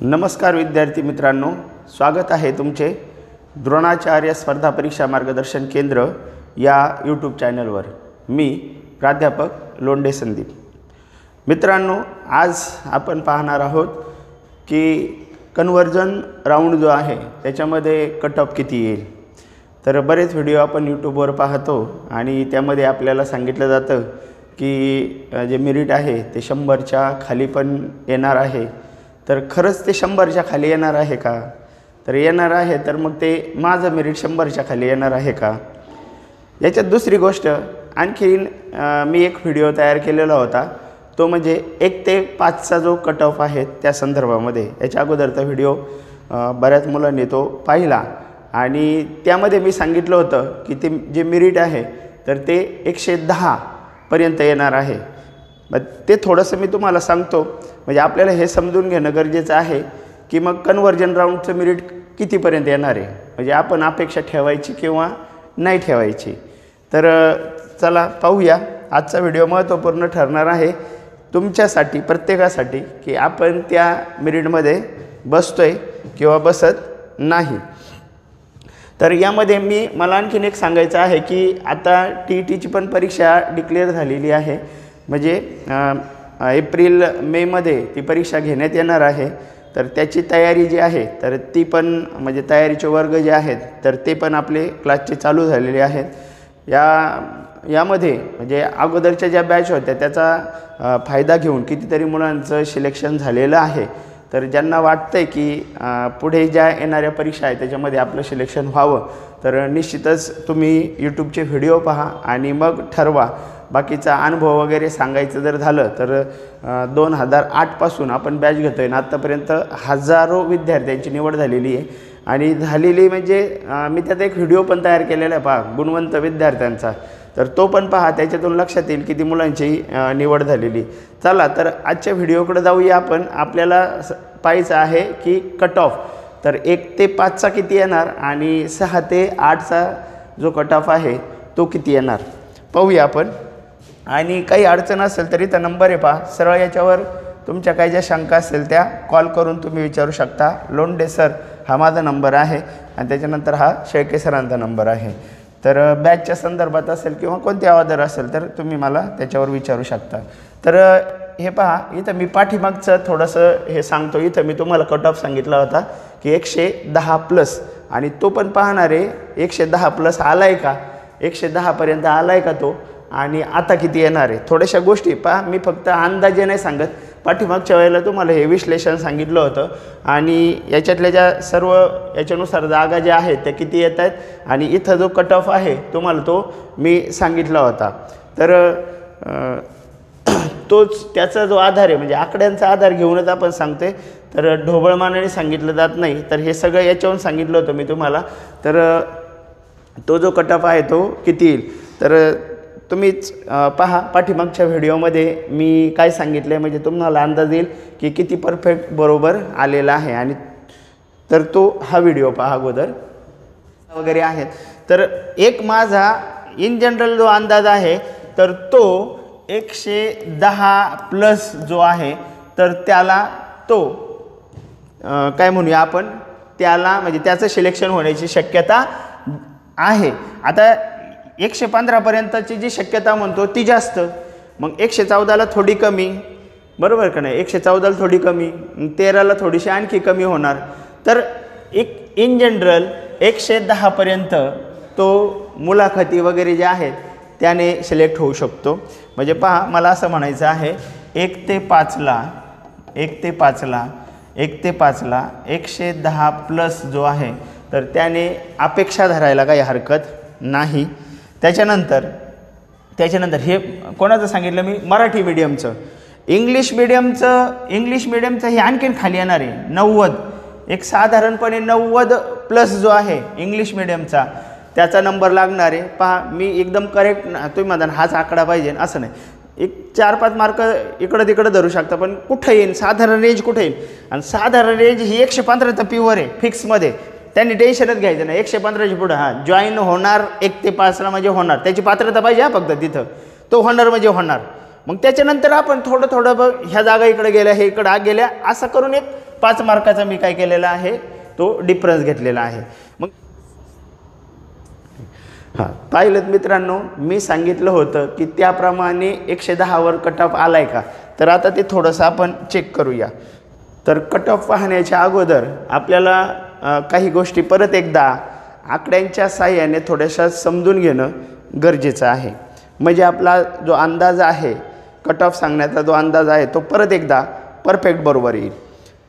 नमस्कार विद्यार्थी मित्रांनो, स्वागत आहे तुमचे द्रोणाचार्य स्पर्धा परीक्षा मार्गदर्शन केंद्र या यूट्यूब चॅनलवर। मी प्राध्यापक लोंढे संदीप। मित्रांनो, आज आपण पाहणार आहोत की कन्वर्जन राऊंड जो आहे त्याच्यामध्ये कट ऑफ किती येईल। तर बरेच व्हिडिओ आपण यूट्यूबवर पाहतो आणि त्यामध्ये आपल्याला सांगितलं जातं की जे मेरिट आहे ते 100च्या खाली पण येणार आहे। तर खरंच ते 100च्या खाली येणार आहे का? तर येणार आहे तर मग ते माझं मेरिट 100च्या खाली येणार आहे का? याच्यात दुसरी गोष्ट आणखीन मी एक व्हिडिओ तयार केलेला होता, तो म्हणजे 1 ते 5चा जो कट ऑफ आहे त्या संदर्भामध्ये। याच्या अगोदरचा व्हिडिओ बऱ्याच मुलांनी तो पाहिला आणि त्यामध्ये मी सांगितलं होतं की ते जे मेरिट आहे तर ते 110 पर्यंत येणार आहे। मग ते थोडंसं मी तुम्हाला सांगतो, म्हणजे आपल्याला हे समजून घेणं गरजेचं आहे की मग कन्वर्जन राऊंडचं मेरिट कितीपर्यंत येणार आहे, म्हणजे आपण अपेक्षा ठेवायची किंवा नाही ठेवायची। तर चला पाहूया। आजचा व्हिडिओ महत्त्वपूर्ण ठरणार आहे तुमच्यासाठी, प्रत्येकासाठी, की आपण त्या मेरिटमध्ये बसतोय किंवा बसत नाही। तर यामध्ये मला आणखीन एक सांगायचं आहे की आता TETची पण परीक्षा डिक्लेअर झालेली आहे, म्हणजे एप्रिल मे मध्ये ती परीक्षा घेण्यात येणार आहे। तर त्याची तयारी जी आहे तर ती पण, म्हणजे तयारीचे वर्ग जे आहेत तर ते पण आपले क्लासचे चालू झालेले आहेत। यामध्ये म्हणजे अगोदरच्या ज्या बॅच होत्या त्याचा फायदा घेऊन कितीतरी मुलांचं सिलेक्शन झालेलं आहे। तर ज्यांना वाटतंय की पुढे ज्या येणाऱ्या परीक्षा आहेत त्याच्यामध्ये आपलं सिलेक्शन व्हावं, तर निश्चितच तुम्ही यूट्यूबचे व्हिडिओ पहा आणि मग ठरवा। बाकीचा अनुभव वगैरे सांगायचं जर झालं तर 2008 पासून आपण बॅच घेतोय आणि आत्तापर्यंत हजारो विद्यार्थ्यांची निवड झालेली आहे आणि झालेली म्हणजे मी त्यात एक व्हिडिओ पण तयार केलेला आहे पहा, गुणवंत विद्यार्थ्यांचा। तर तो पण पहा, त्याच्यातून लक्षात येईल किती मुलांची निवड झालेली। चला तर आजच्या व्हिडिओकडे जाऊया आपण। आपल्याला पाहायचं आहे की कट ऑफ तर 1 ते 5चा किती येणार आणि 6 ते 8चा जो कट ऑफ आहे तो किती येणार पाहूया आपण। आणि काही अडचण असेल तरी तर नंबर आहे पहा, सरळ याच्यावर तुमच्या काही ज्या शंका असेल त्या कॉल करून तुम्ही विचारू शकता। लोंढे सर हा माझा नंबर आहे आणि त्याच्यानंतर हा शेळके सरांचा नंबर आहे। तर बॅचच्या संदर्भात असेल किंवा कोणती अवादर असेल तर तुम्ही मला त्याच्यावर विचारू शकता। तर हे पहा, इथं मी पाठीमागचं थोडंसं हे सांगतो। इथं मी तुम्हाला कट ऑफ सांगितला होता की 110+ आणि तो पण पाहणार आहे 110+ आला आहे का, 110पर्यंत आला आहे का तो, आणि आता किती येणार आहे। थोड्याशा गोष्टी पहा, मी फक्त अंदाजे नाही सांगत, पाठीमागच्या वेळेला तुम्हाला हे विश्लेषण सांगितलं होतं आणि याच्यातल्या ज्या सर्व याच्यानुसार जागा ज्या आहेत त्या किती येत आहेत आणि इथं जो कट ऑफ आहे तुम्हाला तो मी सांगितला होता। तर तोच त्याचा जो आधार आहे, म्हणजे आकड्यांचा आधार घेऊनच आपण सांगते, तर ढोबळमानाने सांगितलं जात नाही। तर हे सगळं याच्यावरून सांगितलं होतं मी तुम्हाला। तर तो जो कट ऑफ आहे तो किती येईल तर तुम्हीच पहा, पाठीमागच्या व्हिडिओमध्ये मी काय सांगितलं आहे, म्हणजे तुम्हाला अंदाज येईल की किती परफेक्ट बरोबर आलेला आहे। आणि तर तो हा व्हिडिओ पहा अगोदर वगैरे आहेत। तर एक माझा इन जनरल जो अंदाज आहे तर तो 110+ जो आहे तर त्याला तो काय म्हणूया आपण, त्याला म्हणजे त्याचं सिलेक्शन होण्याची शक्यता आहे। आता 115 पर्यंतची जी शक्यता म्हणतो ती जास्त, मग 114ला थोडी कमी, बरोबर का नाही, 114ला थोडी कमी, 13ला थोडीशी आणखी कमी होणार। तर एक इन जनरल 110 पर्यंत तो मुलाखती वगैरे जे आहेत त्याने सिलेक्ट होऊ शकतो। म्हणजे पहा, मला असं म्हणायचं आहे 1 ते 5ला 110+ जो आहे तर त्याने अपेक्षा धरायला काही हरकत नाही। त्याच्यानंतर हे कोणाचं सांगितलं मी, मराठी मीडियमचं। इंग्लिश मीडियमचं हे आणखीन खाली येणार आहे 90, एक साधारणपणे 90+ जो आहे इंग्लिश मीडियमचा त्याचा नंबर लागणार आहे। पहा, मी एकदम करेक्ट, तुम्ही म्हणता हाच आकडा पाहिजे असं नाही, एक 4-5 मार्क इकडं तिकडं धरू शकता, पण कुठं येईल साधारण रेंज कुठे येईल, आणि साधारण रेंज ही 115चा प्युअर आहे फिक्समध्ये, त्यांनी टेन्शनच घ्यायचं नाही। 115च्या पुढं जॉईन होणार 1 ते 5ला म्हणजे होणार, त्याची पात्रता पाहिजे फक्त तिथं, तो होणार म्हणजे होणार। मग त्याच्यानंतर आपण थोडं ह्या जागा इकडे गेल्या, हे इकडं गेल्या, असं करून एक 5 मार्काचा मी काय केलेला आहे, तो डिफरन्स घेतलेला आहे। मग पाहिलं मित्रांनो, मी सांगितलं होतं की त्याप्रमाणे 110 वर कट ऑफ आलाय का, तर आता ते थोडंसं आपण चेक करूया। तर कट ऑफ पाहण्याच्या अगोदर आपल्याला काही गोष्टी परत एकदा आकड्यांच्या साहाय्याने थोड्याशा समजून घेणं गरजेचं आहे, म्हणजे आपला जो अंदाज आहे, कट ऑफ सांगण्याचा जो अंदाज आहे, तो परत एकदा परफेक्ट बरोबर येईल।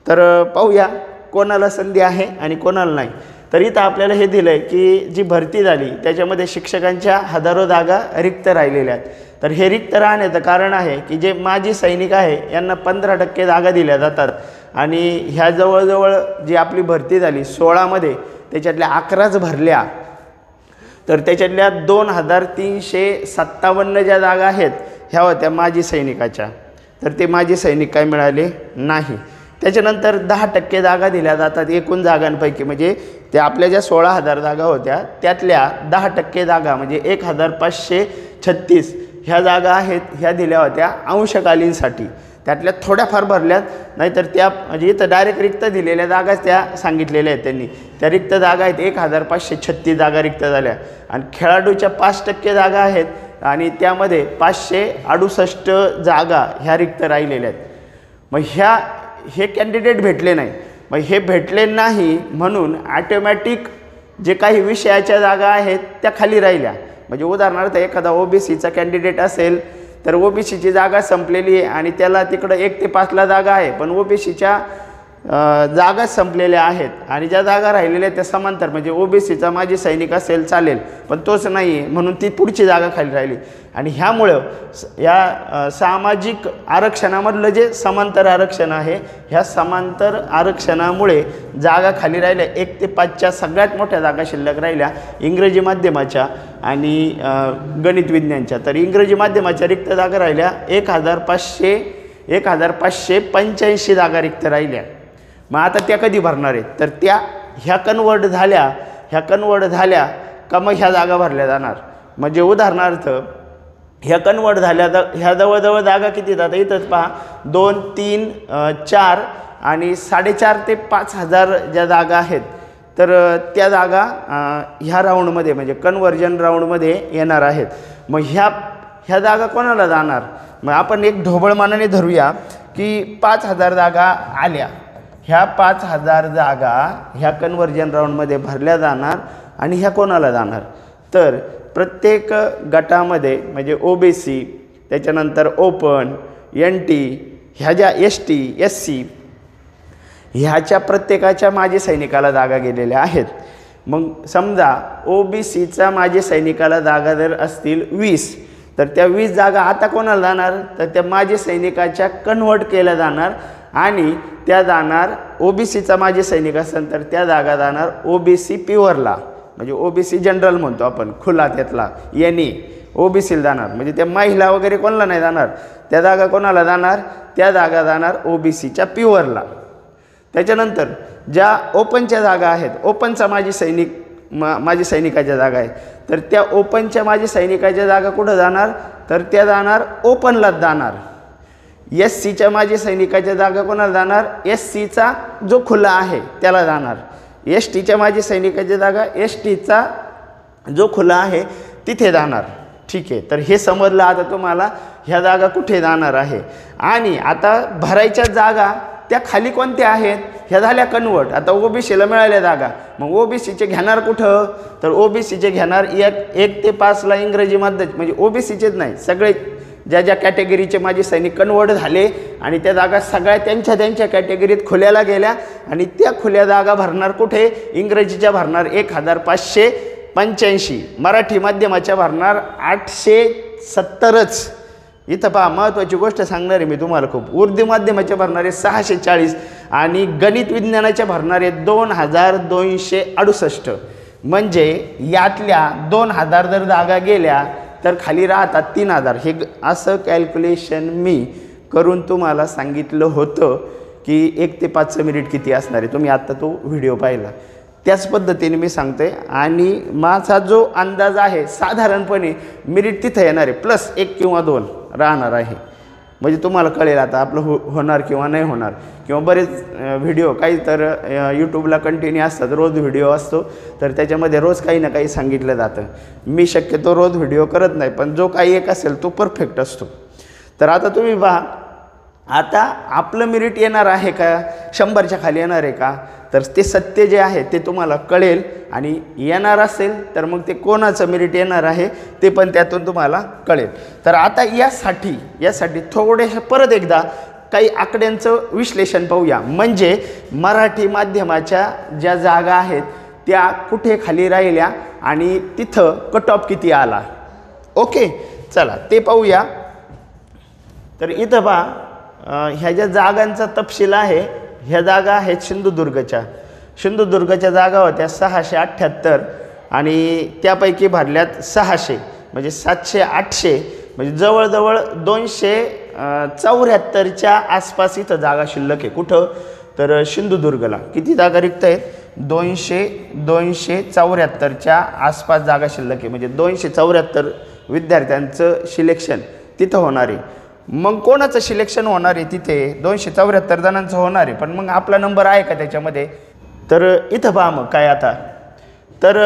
तर पाहूया कोणाला संधी आहे आणि कोणाला नाही। तर इथं आपल्याला हे दिलं आहे की जी भरती झाली त्याच्यामध्ये शिक्षकांच्या हजारो जागा रिक्त राहिलेल्या आहेत। तर हे रिक्त राहण्याचं कारण आहे की जे माजी सैनिक आहे यांना 15% जागा दिल्या जातात आणि ह्या जवळजवळ जी आपली भरती झाली 16 मध्ये त्याच्यातल्या 11च भरल्या, तर त्याच्यातल्या 2357 ज्या जागा आहेत ह्या होत्या माजी सैनिकाच्या, तर ते माजी सैनिक काय मिळाले नाही। त्याच्यानंतर 10% जागा दिल्या जातात एकूण जागांपैकी, म्हणजे ते आपल्या ज्या 16,000 जागा होत्या त्यातल्या 10% जागा म्हणजे 1536 ह्या जागा आहेत, ह्या दिल्या होत्या अंशकालीनसाठी, त्यातल्या थोड्याफार भरल्यात, नाहीतर त्या म्हणजे इथं डायरेक्ट रिक्त दिलेल्या जागाच त्या सांगितलेल्या आहेत त्यांनी। त्या रिक्त जागा आहेत 1536 जागा रिक्त झाल्या आणि खेळाडूच्या 5% जागा आहेत आणि त्यामध्ये 568 जागा ह्या रिक्त राहिलेल्या आहेत। मग हे कॅन्डिडेट भेटले नाही, मग हे भेटले नाही म्हणून ऑटोमॅटिक जे काही विषयाच्या जागा आहेत त्या खाली राहिल्या। म्हणजे उदाहरणार्थ एखादा ओबीसीचा कॅन्डिडेट असेल तर ओबीसीची जागा संपलेली आहे आणि त्याला तिकडं 1 ते 5 ला जागा आहे, पण ओबीसीच्या जागा संपलेल्या आहेत आणि ज्या जागा राहिलेल्या त्या समांतर, म्हणजे ओबीसीचा माजी सैनिक असेल चालेल पण तोच नाही आहे म्हणून ती पुढची जागा खाली राहिली। आणि ह्यामुळं या सामाजिक आरक्षणामधलं जे समांतर आरक्षण आहे, ह्या समांतर आरक्षणामुळे जागा खाली राहिल्या। 1 ते 5च्या सगळ्यात मोठ्या जागा शिल्लक राहिल्या इंग्रजी माध्यमाच्या आणि गणित विज्ञानच्या। तर इंग्रजी माध्यमाच्या रिक्त जागा राहिल्या 1585 जागा रिक्त राहिल्या। मग आता त्या कधी भरणार आहेत, तर त्या ह्या कन्वर्ट झाल्या का मग ह्या जागा भरल्या जाणार। म्हणजे उदाहरणार्थ ह्या कन्वर्ट झाल्या, ह्या जवळजवळ जागा किती जातात इथंच पहा, 2, 3, 4 आणि 4.5 ते 5,000 ज्या जागा आहेत, तर त्या जागा ह्या राऊंडमध्ये म्हणजे कन्वर्जन राऊंडमध्ये येणार आहेत। मग ह्या जागा कोणाला जाणार, मग आपण एक ढोबळमानाने धरूया की 5,000 जागा आल्या, ह्या 5,000 जागा ह्या कन्वर्जन राऊंडमध्ये भरल्या जाणार आणि ह्या कोणाला जाणार, तर प्रत्येक गटामध्ये म्हणजे ओबीसी, त्याच्यानंतर ओपन, NT, ह्या ज्या ST, SC ह्याच्या प्रत्येकाच्या माजी सैनिकाला जागा गेलेल्या आहेत। मग समजा ओबीसीचा माजी सैनिकाला जागा जर असतील 20, तर त्या 20 जागा आता कोणाला जाणार, तर त्या माजी सैनिकाच्या कन्वर्ट केल्या जाणार आणि त्या जाणार ओबीसीचा माजी सैनिक असेल तर त्या जागा जाणार ओबीसी प्युअरला, म्हणजे ओबीसी जनरल म्हणतो आपण खुला त्यातला, ओबीसीला जाणार। म्हणजे त्या महिला वगैरे कोणाला नाही जाणार, त्या जागा कोणाला जाणार, त्या जागा जाणार ओबीसीच्या प्युअरला। त्याच्यानंतर ज्या ओपनच्या जागा आहेत, ओपनचा माजी सैनिकाच्या जागा आहेत, तर त्या ओपनच्या माजी सैनिकाच्या जागा कुठं जाणार, तर त्या जाणार ओपनलाच जाणार। SCच्या माजी सैनिकाच्या जागा कोणाला जाणार, SCचा जो खुला आहे त्याला जाणार। STच्या माजी सैनिकाच्या जागा STचा जो खुला आहे तिथे जाणार। ठीक आहे, तर हे समजलं आता तुम्हाला ह्या जागा कुठे जाणार आहे। आणि आता भरायच्या जागा त्या खाली कोणत्या आहेत, ह्या झाल्या कन्वर्ट। आता ओबीसीला मिळाल्या जागा, मग ओबीसीचे घेणार कुठं, तर ओबीसीचे घेणार 1 ते 5 ला इंग्रजी माध्यम, म्हणजे ओबीसीचेच नाही सगळे ज्या कॅटेगरीचे माजी सैनिक कन्वर्ट झाले आणि त्या जागा सगळ्या त्यांच्या कॅटेगरीत खुल्याला गेल्या आणि त्या खुल्या जागा भरणार कुठे, इंग्रजीच्या भरणार 1585, मराठी माध्यमाच्या भरणार 870च। इथं पहा महत्त्वाची गोष्ट सांगणार आहे मी तुम्हाला खूप, उर्दू माध्यमाच्या भरणारे 640 आणि गणित विज्ञानाच्या भरणारे 2268। म्हणजे यातल्या 2000 जर जागा गेल्या तर खाली राहतात 3000। हे असं कॅल्क्युलेशन मी करून तुम्हाला सांगितलं होतं की 1 ते 5चं मेरिट किती असणार आहे, तुम्ही आत्ता तो व्हिडिओ पाहिला, त्याच पद्धतीने मी सांगते। आणि माझा जो अंदाज आहे साधारणपणे मेरिट तिथं येणार आहे +1 किंवा 2 राहणार आहे। म्हणजे तुम्हाला कळेल आता आपलं होणार किंवा नाही होणार. किंवा बरेच व्हिडिओ काही तर यूट्यूबला कंटिन्यू असतात, रोज व्हिडिओ असतो, तर त्याच्यामध्ये रोज काही ना काही सांगितलं जातं. मी शक्यतो रोज व्हिडिओ करत नाही, पण जो काही एक असेल तो परफेक्ट असतो. तर आता तुम्ही पहा, आता आपलं मेरिट येणार आहे का 100च्या खाली येणार आहे का, तर ते सत्य जे आहे ते तुम्हाला कळेल. आणि येणार असेल तर मग ते कोणाचं मेरिट येणार आहे ते पण त्यातून तुम्हाला कळेल. तर आता यासाठी थोडेसे परत एकदा काही आकड्यांचं विश्लेषण पाहूया. म्हणजे मराठी माध्यमाच्या ज्या जागा आहेत त्या कुठे खाली राहिल्या आणि तिथं कट ऑफ किती आला. ओके, चला ते पाहूया. तर इथं पहा, ह्या ज्या जागांचा तपशील आहे, ह्या जागा आहेत सिंधुदुर्गच्या जागा होत्या 678 आणि त्यापैकी भरल्यात 600, म्हणजे 700-800, म्हणजे जवळजवळ 274च्या आसपास इथं जागा शिल्लक आहे. कुठं, तर सिंधुदुर्गला किती जागा रिक्त आहेत, 274च्या आसपास जागा शिल्लक आहे. म्हणजे 274 विद्यार्थ्यांचं सिलेक्शन तिथं होणार आहे. मग कोणाचं सिलेक्शन होणार आहे तिथे, 274 जणांचं होणार आहे, पण मग आपला नंबर आहे का त्याच्यामध्ये. तर इथं पहा मग काय आता, तर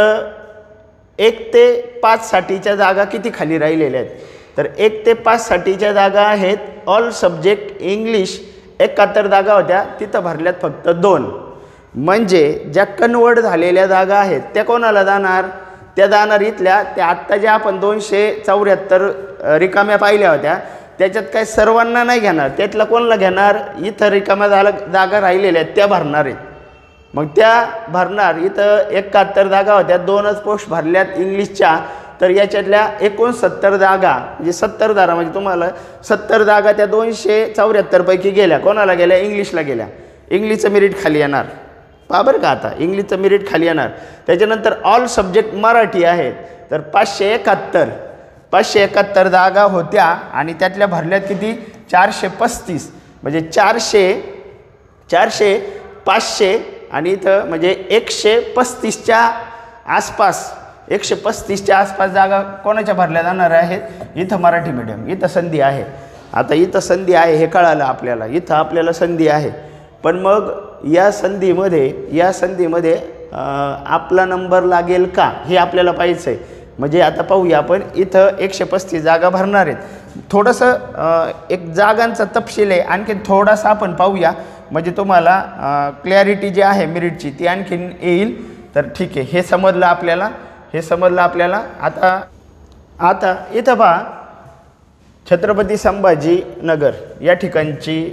1 ते 5 साठीच्या जागा किती खाली राहिलेल्या आहेत, तर 1 ते 5 साठीच्या जागा आहेत ऑल सब्जेक्ट इंग्लिश 71 जागा होत्या, तिथं भरल्यात फक्त 2. म्हणजे ज्या कन्वर्ट झालेल्या जागा आहेत त्या कोणाला जाणार, त्या जाणार इथल्या त्या आत्ता ज्या आपण 274 रिकाम्या पाहिल्या होत्या त्याच्यात काय सर्वांना नाही घेणार, त्यातला कोणाला घेणार, इथं रिकाम्या जागा राहिलेल्या आहेत त्या भरणार आहेत. मग त्या भरणार. इथं 71 जागा होत्या, 2च पोस्ट भरल्यात इंग्लिशच्या, तर याच्यातल्या 69 जागा म्हणजे 70 जागा, म्हणजे तुम्हाला 70 जागा त्या 274 पैकी गेल्या, कोणाला गेल्या, इंग्लिशला गेल्या. इंग्लिशचं मेरिट खाली येणार, पहा बरं का. आता इंग्लिशचं मेरिट खाली येणार. त्याच्यानंतर ऑल सब्जेक्ट मराठी आहेत, तर 571 जागा होत्या आणि त्यातल्या भरल्यात किती, 435, म्हणजे 400 500 आणि इथं म्हणजे 135च्या आसपास जागा कोणाच्या भरल्या जाणार आहेत, इथं मराठी मीडियम, इथं संधी आहे. आता इथं संधी आहे हे कळालं आपल्याला, इथं आपल्याला संधी आहे. पण मग या संधीमध्ये आपला नंबर लागेल का हे आपल्याला पाहायचं आहे. म्हणजे आता पाहूया आपण, इथं 135 जागा भरणार आहेत. थोडंसं एक जागांचा तपशील आहे, आणखीन थोडासा आपण पाहूया, म्हणजे तुम्हाला क्लॅरिटी जी आहे मेरिटची ती आणखीन येईल. तर ठीक आहे, हे समजलं आपल्याला. आता इथं पहा, छत्रपती संभाजीनगर या ठिकाणची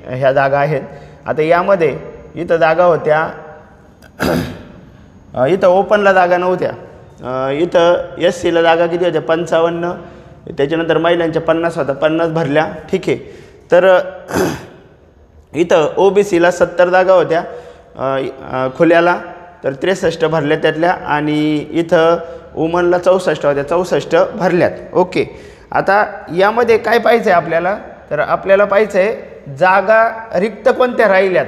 ह्या जागा आहेत. आता यामध्ये इथं जागा होत्या, इथं ओपनला जागा नव्हत्या. इथं SCला जागा किती होत्या, 55. त्याच्यानंतर महिलांच्या 50 होत्या, 50 भरल्या. ठीक आहे. तर इथं OBCला 70 जागा होत्या खुल्याला, तर 63 भरल्या त्यातल्या. आणि इथं वुमनला 64 होत्या, 64 भरल्यात. ओके. आता यामध्ये काय पाहिजे आपल्याला, तर आपल्याला पाहिजे आहे जागा रिक्त कोणत्या राहिल्यात.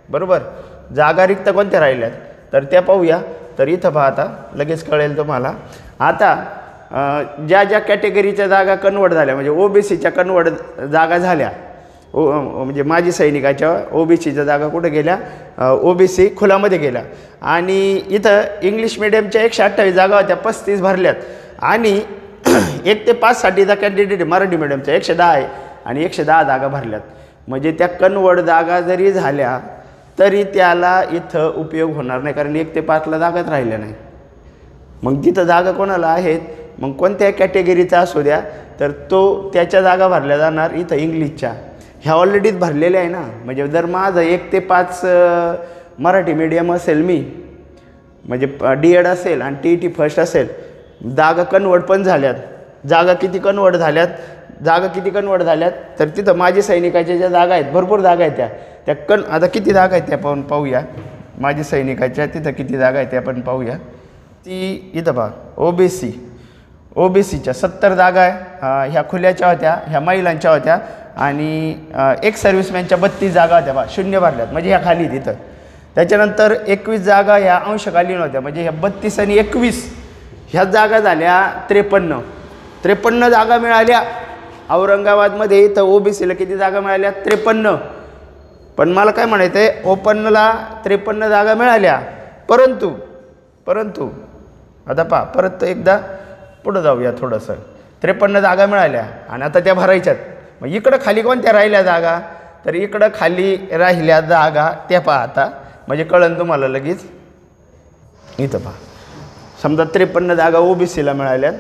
बरोबर, जागा रिक्त कोणत्या राहिल्यात तर त्या पाहूया. तर इथं पहा, आता लगेच कळेल तुम्हाला. आता ज्या कॅटेगरीच्या जागा कन्वर्ट झाल्या, म्हणजे OBCच्या कन्वर्ट जागा झाल्या, म्हणजे माजी सैनिकाच्या OBCच्या जागा कुठे गेल्या, OBC खुलामध्ये गेल्या. आणि इथं इंग्लिश मिडियमच्या 128 जागा होत्या, 35 भरल्यात. आणि 1 ते 5 साठीचा कॅन्डिडेट मराठी मिडियमचा 110 आहे आणि 110 जागा भरल्यात. म्हणजे त्या कन्वर्ट जागा जरी झाल्या तरी त्याला इथं उपयोग होणार नाही, कारण 1 ते 5ला जागाच राहिल्या नाही. मग तिथं जागा कोणाला आहेत, मग कोणत्या कॅटेगरीचा असू द्या, तर तो त्याच्या जागा भरल्या जाणार इथं इंग्लिशच्या. ह्या ऑलरेडीच भरलेल्या आहे ना. म्हणजे जर माझं 1 ते 5 मराठी मीडियम असेल, मी म्हणजे DED असेल आणि TET फर्स्ट असेल, जागा कन्वर्ट पण झाल्यात. जागा किती कन्वर्ट झाल्यात तर तिथं माजी सैनिकाच्या ज्या जागा आहेत, भरपूर जागा आहेत त्या आता किती जागा आहेत त्या पण पाहूया. माजी सैनिकाच्या तिथं किती जागा आहेत त्या पण पाहूया. ती इथं पहा, OBCच्या 70 जागा आहे, ह्या खुल्याच्या होत्या, ह्या महिलांच्या होत्या. आणि एक सर्व्हिसमॅनच्या 32 जागा होत्या, बा 0 भरल्यात, म्हणजे ह्या खाली तिथं. त्याच्यानंतर 21 जागा ह्या अंशकालीन होत्या, म्हणजे ह्या 32 आणि 21 ह्या जागा झाल्या 53 जागा मिळाल्या औरंगाबादमध्ये इथं ओबीसीला किती जागा मिळाल्या 53. पण मला काय म्हणायचं आहे, ओपनला 53 जागा मिळाल्या, परंतु आता पहा परत एकदा पुढं जाऊया थोडंसं. 53 जागा मिळाल्या आणि आता त्या भरायच्यात. मग इकडं खाली कोणत्या राहिल्या जागा, तर इकडं खाली राहिल्या जागा त्या पहा आता, म्हणजे कळन तुम्हाला लगेच. इथं पहा समजा 53 जागा ओबीसीला मिळाल्यात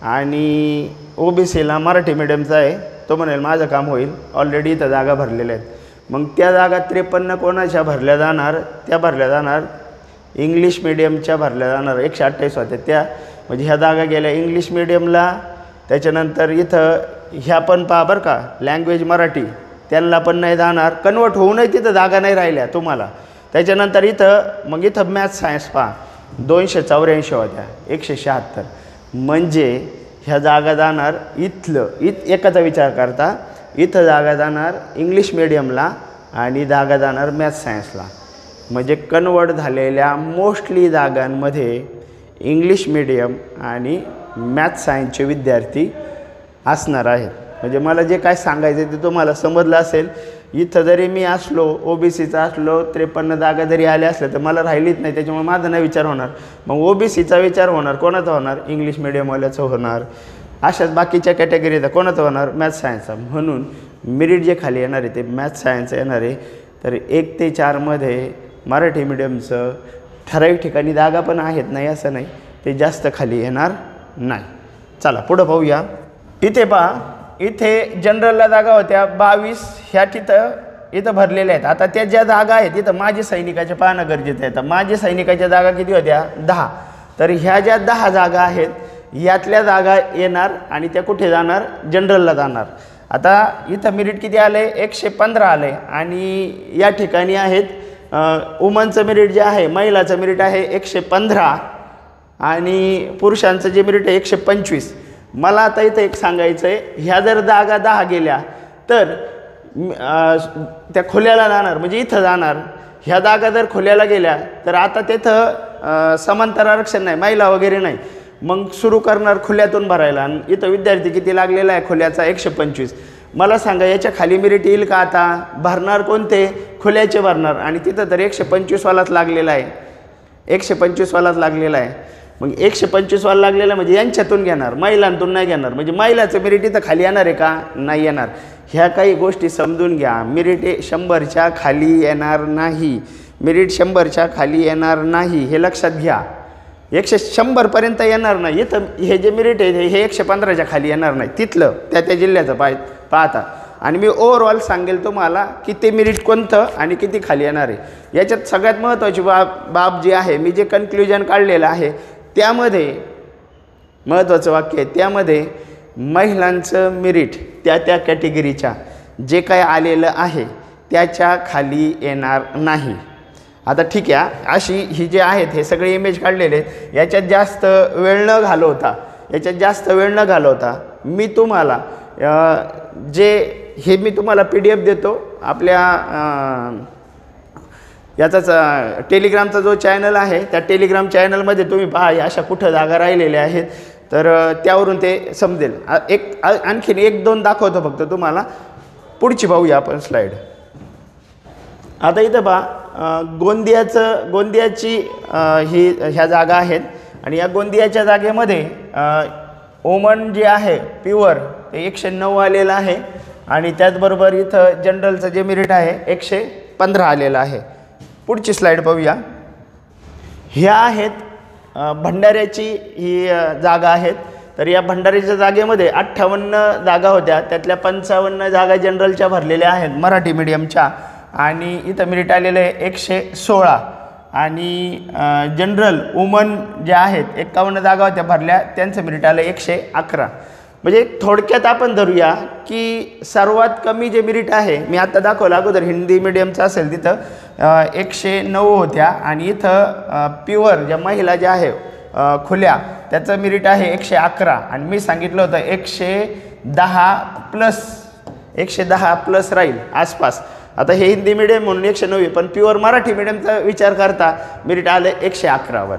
आणि ओबीसीला मराठी मीडियमचा आहे, तो म्हणेल माझं काम होईल, ऑलरेडी इथं जागा भरलेल्या आहेत. मग त्या जागा 53 कोणाच्या भरल्या जाणार, त्या भरल्या जाणार इंग्लिश मीडियमच्या भरल्या जाणार. 128 होत्या त्या, म्हणजे ह्या जागा गेल्या इंग्लिश मीडियमला. त्याच्यानंतर इथं ह्या पण पहा बरं का, लँग्वेज मराठी, त्यांना पण नाही जाणार, कन्वर्ट होऊनही तिथं जागा नाही राहिल्या तुम्हाला. त्याच्यानंतर इथं मॅथ्स सायन्स पहा 284 होत्या, 176. म्हणजे ह्या जागा जाणार एकाचा विचार करता, इथं जागा जाणार इंग्लिश मीडियमला आणि जागा जाणार मॅथ्स सायन्सला. म्हणजे कन्वर्ट झालेल्या मोस्टली जागांमध्ये इंग्लिश मीडियम आणि मॅथ्स सायन्सचे विद्यार्थी असणार आहेत. म्हणजे मला जे काय सांगायचं ते तुम्हाला समजलं असेल. इथं जरी मी असलो ओबीसीचा असलो, 53 जागा जरी आल्या असल्या तर मला राहिलीच नाही, त्याच्यामुळे माझा नाही विचार होणार. मग ओबीसीचा विचार होणार कोणाचा होणार, इंग्लिश मीडियमवाल्याचं होणार. अशाच बाकीच्या कॅटेगरीचा कोणाचा होणार, मॅथ्स सायन्सचा. म्हणून मेरिट जे खाली येणार आहे ते मॅथ्स सायन्स येणार आहे. तर 1 ते 4मध्ये मराठी मीडियमचं ठराविक ठिकाणी जागा पण आहेत, नाही असं नाही, ते जास्त खाली येणार नाही. चला पुढं पाहूया. इथे पहा, इथे जनरलला जागा होत्या 22, ह्या इथं भरलेल्या आहेत. आता त्या ज्या जागा आहेत इथं माजी सैनिकाच्या पाहणं गरजेचं आहे. तर माजी सैनिकाच्या जागा किती होत्या 10. तर ह्या ज्या 10 जागा आहेत यातल्या जागा येणार आणि त्या कुठे जाणार, जनरलला जाणार. आता इथं मेरिट किती आले, 115 आले आणि या ठिकाणी आहेत वुमनचं मेरिट जे आहे, महिलाचं मेरिट आहे 115 आणि पुरुषांचं जे मेरिट आहे 125. मला आता इथं एक सांगायचं आहे, ह्या जर जागा 10 गेल्या तर त्या खोल्याला जाणार, म्हणजे इथं जाणार. ह्या जागा जर खोल्याला गेल्या तर आता तिथं समांतर आरक्षण नाही, महिला वगैरे नाही, मग सुरू करणार खुल्यातून भरायला. आणि इथं विद्यार्थी किती लागलेला आहे खोल्याचा 125. मला सांगा याच्या खाली मेरिट येईल का, आता भरणार कोणते, खुल्याचे भरणार. आणि तिथं तर 125वालाच लागलेला आहे, 125वालाच लागलेला आहे. मग 125वाला लागलेला म्हणजे यांच्यातून घेणार, महिलांतून नाही घेणार. म्हणजे महिलाचं मेरिट इथं खाली येणार आहे का, नाही येणार. ह्या काही गोष्टी समजून घ्या. मेरिट 100च्या खाली येणार नाही, मेरिट 100च्या खाली येणार नाही, हे लक्षात घ्या. 100पर्यंत येणार नाही. इथं हे जे मेरिट आहे हे 115च्या खाली येणार नाही, तिथलं त्या जिल्ह्याचं पाहता. आणि मी ओव्हरऑल सांगेल तुम्हाला की ते मेरिट कोणतं आणि किती खाली येणार आहे. याच्यात सगळ्यात महत्त्वाची बाब जी आहे, मी जे कन्क्ल्युजन काढलेलं आहे त्यामध्ये महत्त्वाचं वाक्य आहे, त्यामध्ये महिलांचं मेरिट त्या कॅटेगरीच्या जे काय आलेलं आहे त्याच्या खाली येणार नाही. आता ठीक आहे, अशी ही जे आहेत हे सगळे इमेज काढलेले आहेत. याच्यात जास्त वेळ न घालवता मी तुम्हाला मी तुम्हाला PDF देतो आपल्या याचाच टेलिग्रामचा जो चॅनल आहे त्या टेलिग्राम चॅनलमध्ये तुम्ही पहा अशा कुठं जागा राहिलेल्या आहेत, तर त्यावरून ते समजेल. आणखीन 1-2 दाखवतो फक्त तुम्हाला. पुढची पाहूया आपण स्लाईड. आता इथं पहा गोंदियाची ह्या जागा आहेत आणि या गोंदियाच्या जागेमध्ये ओमन जे आहे प्युअर ते 109 आलेलं आहे आणि त्याचबरोबर इथं जनरलचं जे मेरिट आहे 115 आलेलं आहे. पुढची स्लाईड पाहूया. ह्या आहेत भंडाऱ्याची ही जागा आहेत. तर या भंडाऱ्याच्या जागेमध्ये 58 जागा होत्या, त्यातल्या 55 जागा जनरलच्या भरलेल्या आहेत मराठी मीडियमच्या आणि इथं मेरिट आलेलं आहे 116 आणि जनरल वुमन जे आहेत 51 जागा होत्या भरल्या, त्यांचं मेरिट आलं 111. म्हणजे थोडक्यात आपण धरूया की सर्वात कमी जे मेरिट आहे, मी आता दाखवलं अगोदर हिंदी मीडियमचं असेल तिथं 109 होत्या आणि इथं प्युअर ज्या महिला ज्या आहे खुल्या त्याचं मेरिट आहे 111 आणि मी सांगितलं होतं 110 प्लस राहील आसपास. आता हे हिंदी मीडियम म्हणून 109, पण प्युअर मराठी मीडियमचा विचार करता मेरिट आलं 111वर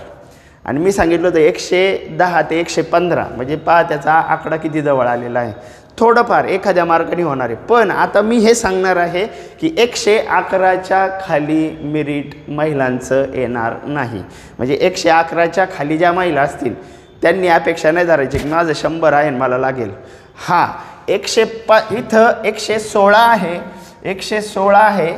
आणि मी सांगितलं होतं 110 ते 115. म्हणजे पहा त्याचा आकडा किती जवळ आलेला आहे. थोडंफार एखाद्या मार्काने होणार आहे. पण आता मी हे सांगणार आहे की 111च्या खाली मेरिट महिलांचं येणार नाही. म्हणजे 111च्या खाली ज्या महिला असतील त्यांनी अपेक्षा नाही धरायची की माझं 100 आहे आणि मला लागेल. हां, इथं 116 आहे, 116 आहे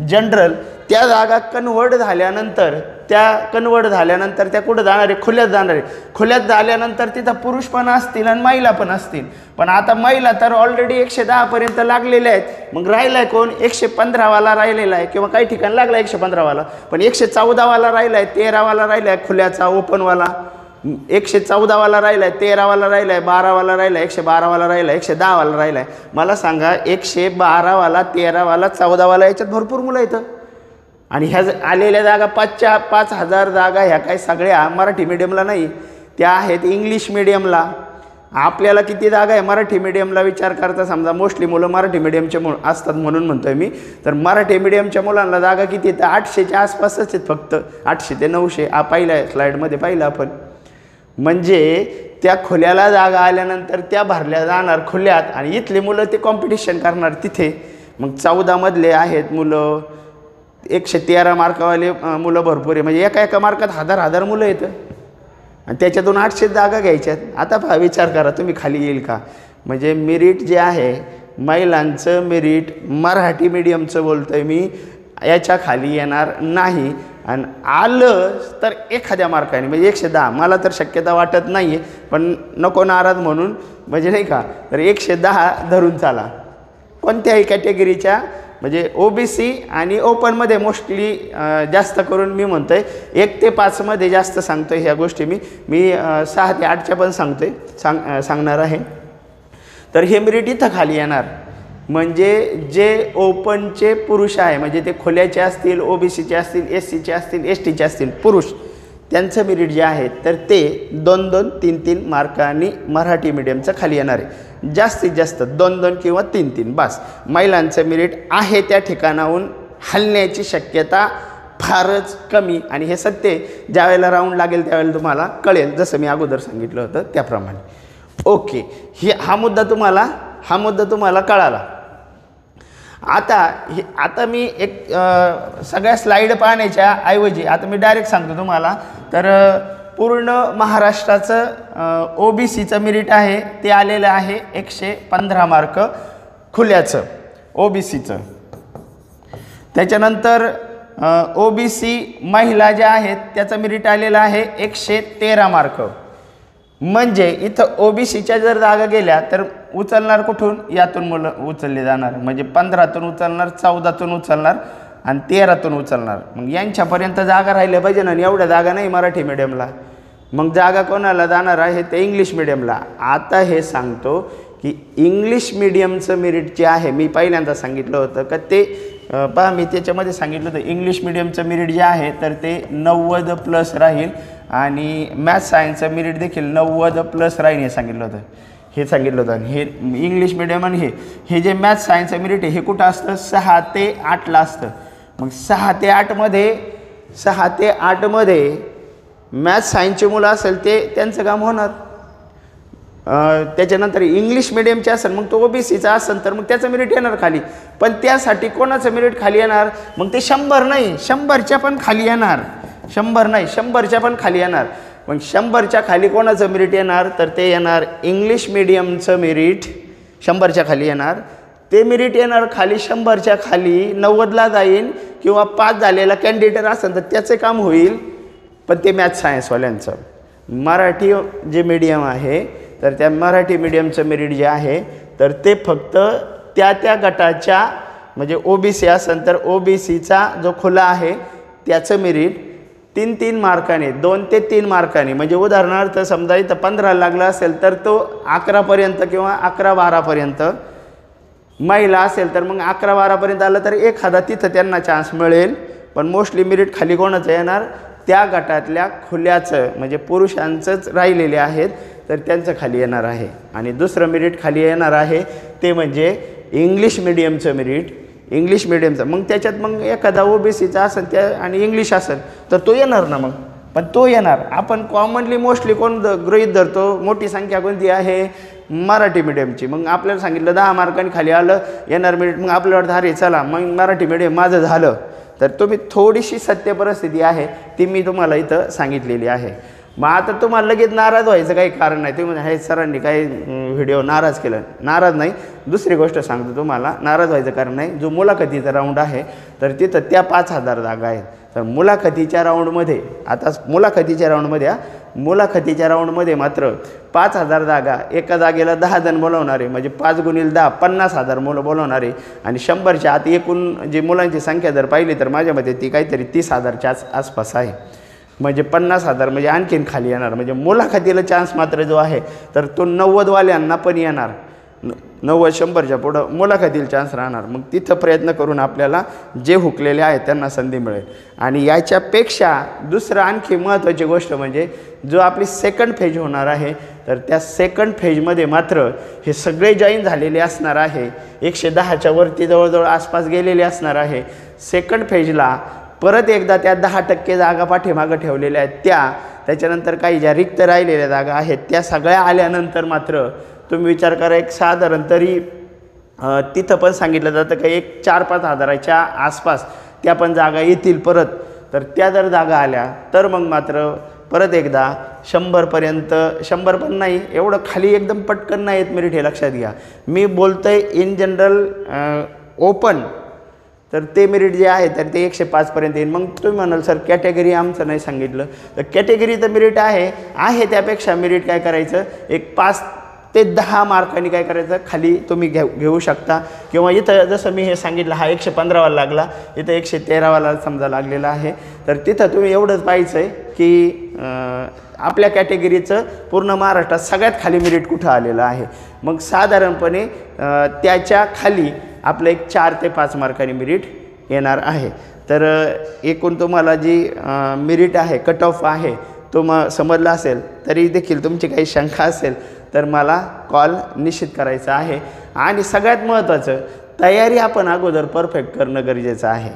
जनरल. त्या जागा कन्वर्ट झाल्यानंतर त्या कुठं जाणार आहे? खुल्यात जाणार आहे. खुल्यात झाल्यानंतर तिथं पुरुष पण असतील आणि महिला पण असतील. पण आता महिला तर ऑलरेडी 110पर्यंत लागलेल्या आहेत. मग राहिला आहे कोण? 115वाला राहिलेला आहे किंवा काही ठिकाणी लागला 115वाला. पण 114वाला राहिला आहे, 13वाला राहिला आहे खुल्याचा ओपनवाला, 114वाला राहिला आहे, 13वाला राहिला आहे, 12वाला राहिला आहे, 112वाला राहिला आहे, 110वाला राहिला आहे. मला सांगा 112वाला, 13वाला, 14वाला याच्यात भरपूर मुलं येतं. आणि ह्या आलेल्या जागा 5,000 जागा ह्या काही सगळ्या मराठी मीडियमला नाही, त्या आहेत इंग्लिश मीडियमला. आपल्याला किती जागा आहे मराठी मीडियमला विचार करता? समजा मोस्टली मुलं मराठी मीडियमचे असतात म्हणून म्हणतोय मी. तर मराठी मीडियमच्या मुलांना जागा किती येतं? 800च्या आसपासच आहेत फक्त, 800 ते 900. पहिल्या स्लाईडमध्ये पाहिलं आपण. म्हणजे त्या खुल्याला जागा आल्यानंतर त्या भरल्या जाणार खुल्यात आणि इथली मुलं ते कॉम्पिटिशन करणार तिथे. मग 14मधले आहेत मुलं, 113 मार्कावाले मुलं भरपूर आहे. म्हणजे एका मार्कात 1000 मुलं येतं आणि त्याच्यातून 800 जागा घ्यायच्यात. आता विचार करा तुम्ही खाली येईल का? म्हणजे मेरिट जे आहे महिलांचं मेरिट मराठी मीडियमचं बोलतोय मी, याच्या खाली येणार नाही. आणि आलं तर एखाद्या मार्काने म्हणजे 110. मला तर शक्यता वाटत नाही आहे, पण नको नाराज म्हणून म्हणजे नाही का, तर 110 धरून चाला. कोणत्याही कॅटेगरीच्या म्हणजे OBC आणि ओपनमध्ये मोस्टली जास्त करून मी म्हणतो आहे 1 ते 5मध्ये जास्त सांगतो आहे ह्या गोष्टी. मी 6 ते 8च्या पण सांगणार आहे. तर हे मेरिट इथं खाली येणार. म्हणजे जे ओपनचे पुरुष आहे, म्हणजे ते खुल्याचे असतील, OBCचे असतील, SCचे असतील, STचे असतील पुरुष, त्यांचं मेरिट जे आहे तर ते 2-2, 3-3 मार्कांनी मराठी मीडियमचं खाली येणार आहे. जास्तीत जास्त 2-2 किंवा 3-3 बस. महिलांचं मेरिट आहे त्या ठिकाणाहून हलण्याची शक्यता फारच कमी. आणि हे सत्य ज्या वेळेला राऊंड लागेल त्यावेळेला तुम्हाला कळेल, जसं मी अगोदर सांगितलं होतं त्याप्रमाणे. ओके, हा मुद्दा तुम्हाला कळाला. आता मी एक सगळ्या स्लाईड पाहण्याच्या ऐवजी आता मी डायरेक्ट सांगतो तुम्हाला. तर पूर्ण महाराष्ट्राचं OBCचं मेरिट आहे ते आलेलं आहे 115 मार्क खुल्याचं OBCचं. त्याच्यानंतर OBC महिला ज्या आहेत त्याचं मेरिट आलेलं आहे 113 मार्क. म्हणजे इथं OBCच्या जर जागा गेल्या तर उचलणार कुठून? यातून मुलं उचलले जाणार. म्हणजे 15तून उचलणार, 14तून उचलणार आणि 13तून उचलणार. मग यांच्यापर्यंत जागा राहिल्या पाहिजे ना. एवढ्या जागा नाही मराठी मीडियमला. मग जागा कोणाला जाणार आहे? ते इंग्लिश मीडियमला. आता हे सांगतो की इंग्लिश मीडियमचं मेरिट जे आहे, मी पहिल्यांदा सांगितलं होतं का ते पहा, मी त्याच्यामध्ये सांगितलं होतं इंग्लिश मीडियमचं मेरिट जे आहे तर ते 90+ राहील आणि मॅथ्स सायन्सचं मेरिट देखील 90+ राहील हे सांगितलं होतं. आणि हे इंग्लिश मीडियम आणि हे जे मॅथ्स सायन्सचं मेरिट आहे हे कुठं असतं? 6 ते 8ला असतं. मग 6 ते 8मध्ये मॅथ्स सायन्सचे मुलं असेल ते त्यांचं काम होणार. त्याच्यानंतर इंग्लिश मीडियमचे असेल मग तो OBCचा असेल तर मग त्याचं मेरिट येणार खाली. पण त्यासाठी कोणाचं मेरिट खाली येणार? मग ते 100 नाही, 100च्या पण खाली येणार. 100 नाही, 100च्या पण खाली येणार. मग 100च्या खाली कोणाचं मेरिट येणार? तर ते येणार इंग्लिश मीडियमचं मेरिट 100च्या खाली येणार. ते मेरिट येणार खाली 100च्या खाली 90ला जाईल किंवा 5 झालेला कॅन्डिडेट असेल तर त्याचं काम होईल. पण ते मॅथ्स सायन्सवाल्यांचं. मराठी जे मीडियम आहे तर त्या मराठी मीडियमचं मेरिट जे आहे तर ते फक्त त्या गटाच्या म्हणजे OBC असेल तर OBCचा जो खुला आहे त्याचं मेरिट 3-3 मार्काने, 2 ते 3 मार्काने. म्हणजे उदाहरणार्थ समजा इथं 15 लागला असेल तर तो 11पर्यंत किंवा 11-12पर्यंत. महिला असेल तर मग 11-12पर्यंत आलं तर एखादा तिथं त्यांना चान्स मिळेल. पण मोस्टली मेरिट खाली कोणाचं येणार? त्या गटातल्या खुल्याचं म्हणजे पुरुषांचंच राहिलेले आहेत तर त्यांचं खाली येणार आहे. आणि दुसरं मेरिट खाली येणार आहे ते म्हणजे इंग्लिश मीडियमचं मेरिट. इंग्लिश मीडियमचं मग त्याच्यात मग एखादा OBCचा असेल त्या आणि इंग्लिश असेल तर तो येणार ना. मग पण तो येणार. आपण कॉमनली मोस्टली कोण गृहीत धरतो? मोठी संख्या कोणती आहे? मराठी मीडियमची. मग आपल्याला सांगितलं 10 मार्कांनी खाली आलं येणार मेरिट, मग आपल्याला वाटतं अरे चला मग मराठी मीडियम माझं झालं. तर तुम्ही थोडीशी सत्य परिस्थिती आहे ती मी तुम्हाला इथं सांगितलेली आहे. मग आता तुम्हाला लगेच नाराज व्हायचं काही कारण नाही. तुम्ही हे सरांनी काही व्हिडिओ नाराज केलं, नाराज नाही. दुसरी गोष्ट सांगतो तुम्हाला, नाराज व्हायचं कारण नाही. जो मुलाखतीचा राऊंड आहे तर तिथं त्या 5000 जागा आहेत. तर मुलाखतीच्या राऊंडमध्ये आता मुलाखतीच्या राऊंडमध्ये मात्र 5000 जागा, एका जागेला 10 जण बोलवणारे म्हणजे 5 × 10 50,000 मुलं बोलवणारे आणि 100च्या आत एकूण जी मुलांची संख्या जर पाहिली तर माझ्या मते ती काहीतरी 30,000च्या आसपास आहे. म्हणजे 50,000 म्हणजे आणखीन खाली येणार. म्हणजे मुलाखतीला चान्स मात्र जो आहे तर तो 90वाल्यांना पण येणार. 90-100च्या पुढं मुलाखतीला चान्स राहणार. मग तिथं प्रयत्न करून आपल्याला जे हुकलेले आहेत त्यांना संधी मिळेल. आणि याच्यापेक्षा दुसरं आणखी महत्त्वाची गोष्ट म्हणजे जो आपली सेकंड फेज होणार आहे तर त्या सेकंड फेजमध्ये मात्र हे सगळे जॉईन झालेले असणार आहे. 110च्या वरती जवळजवळ आसपास गेलेले असणार आहे. सेकंड फेजला परत एकदा त्या 10% जागा पाठीमागं ठेवलेल्या आहेत त्याच्यानंतर काही ज्या रिक्त राहिलेल्या जागा आहेत त्या सगळ्या आल्यानंतर मात्र तुम्ही विचार करा एक साधारण तरी तिथं पण सांगितलं जातं की एक 4-5 हजाराच्या आसपास त्या पण जागा येतील परत. तर त्या जर जागा आल्या तर मग मात्र परत एकदा 100पर्यंत, 100 पण नाही एवढं खाली एकदम पटकन नाही येत मेरिट, हे लक्षात घ्या. मी बोलतोय इन जनरल ओपन, तर ते मेरिट जे आहे तर ते 105पर्यंत येईल. मग तुम्ही म्हणाल सर कॅटेगरी आमचं नाही सांगितलं. तर कॅटेगरीचं मेरिट आहे त्यापेक्षा मेरिट काय करायचं, एक 5 ते 10 मार्कांनी काय करायचं खाली तुम्ही घेऊ शकता. किंवा इथं जसं मी हे सांगितलं हा 115वाला लागला, इथं 113वाला समजा लागलेला आहे. तर तिथं तुम्ही एवढंच पाहायचं आहे की आपल्या कॅटेगरीचं पूर्ण महाराष्ट्रात सगळ्यात खाली मेरिट कुठं आलेलं आहे. मग साधारणपणे त्याच्या खाली आपलं एक 4 ते 5 मार्कांनी मेरिट येणार आहे. तर एकूण तुम्हाला जी मेरिट आहे, कट ऑफ आहे तो समजला असेल. तरी देखील तुमची काही शंका असेल तर मला कॉल निश्चित करायचा आहे. आणि सगळ्यात महत्त्वाचं तयारी आपण अगोदर परफेक्ट करणं गरजेचं आहे.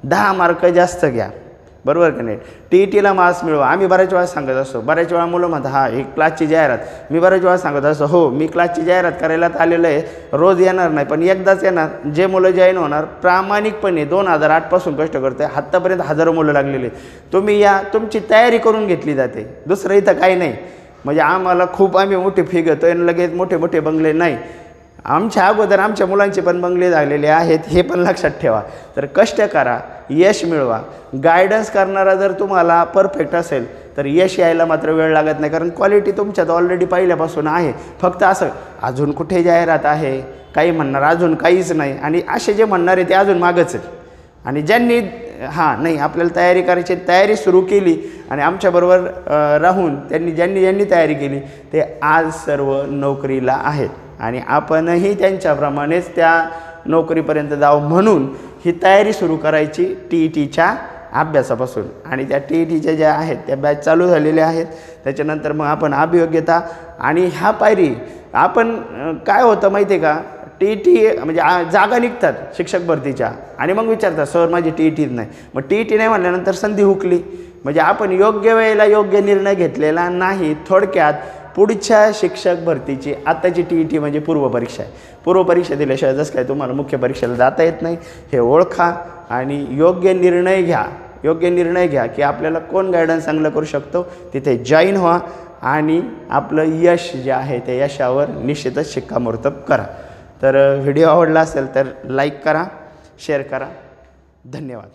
10 मार्क जास्त घ्या, बरोबर का नाही. TETला मार्क्स मिळवा. आम्ही बऱ्याच वेळा सांगत असतो, बऱ्याच वेळा मुलं म्हणतात हा एक क्लासची जाहिरात. मी बऱ्याच वेळा सांगत असतो हो मी क्लासची जाहिरात करायला आलेलं आहे, रोज येणार नाही पण एकदाच येणार. जे मुलं जॉईन होणार प्रामाणिकपणे 2008 पासून कष्ट करते, आत्तापर्यंत हजारो मुलं लागलेले. तुम्ही या, तुमची तयारी करून घेतली जाते, दुसरं इथं काही नाही. म्हणजे आम्हाला खूप आम्ही मोठी फी घेतो आणि लगेच मोठे मोठे बंगले नाही. आमच्या अगोदर आमच्या मुलांचे पण बंगले झालेले आहेत, हे पण लक्षात ठेवा. तर कष्ट करा, यश मिळवा. गायडन्स करणारा जर तुम्हाला परफेक्ट असेल तर यश यायला मात्र वेळ लागत नाही, कारण क्वालिटी तुमच्यात ऑलरेडी पहिल्यापासून आहे. फक्त असं अजून कुठे जाहिरात आहे, काही म्हणणार अजून काहीच नाही, आणि असे जे म्हणणार आहे ते अजून मागच आहेत. आणि ज्यांनी नाही आपल्याला तयारी करायची, तयारी सुरू केली आणि आमच्याबरोबर राहून ज्यांनी तयारी केली ते आज सर्व नोकरीला आहेत. आणि आपणही त्यांच्याप्रमाणेच त्या नोकरीपर्यंत जावं म्हणून ही तयारी सुरू करायची TETच्या अभ्यासापासून. आणि त्या TETच्या ज्या आहेत त्या बॅच चालू झालेल्या आहेत. त्याच्यानंतर मग आपण अभियोग्यता आणि ह्या पायरी आपण काय होतं माहिती आहे का, TET म्हणजे जागा निघतात शिक्षक भरतीच्या आणि मग विचारतात सर माझी TET नाही. मग TET नाही म्हणल्यानंतर संधी हुकली. म्हणजे आपण योग्य वेळेला योग्य निर्णय घेतलेला नाही. थोडक्यात पुढच्या शिक्षक भरतीची आताची TET म्हणजे पूर्वपरीक्षा आहे. पूर्वपरीक्षा दिल्याशिवाय जसं काय तुम्हाला मुख्य परीक्षेला जाता येत नाही, हे ओळखा आणि योग्य निर्णय घ्या की आपल्याला कोण गायडन्स चांगलं करू शकतो, तिथे जॉईन व्हा आणि आपलं यश जे आहे त्या यशावर निश्चितच शिक्कामोर्तब करा. तर व्हिडिओ आवडला असेल तर लाईक करा, शेअर करा. धन्यवाद.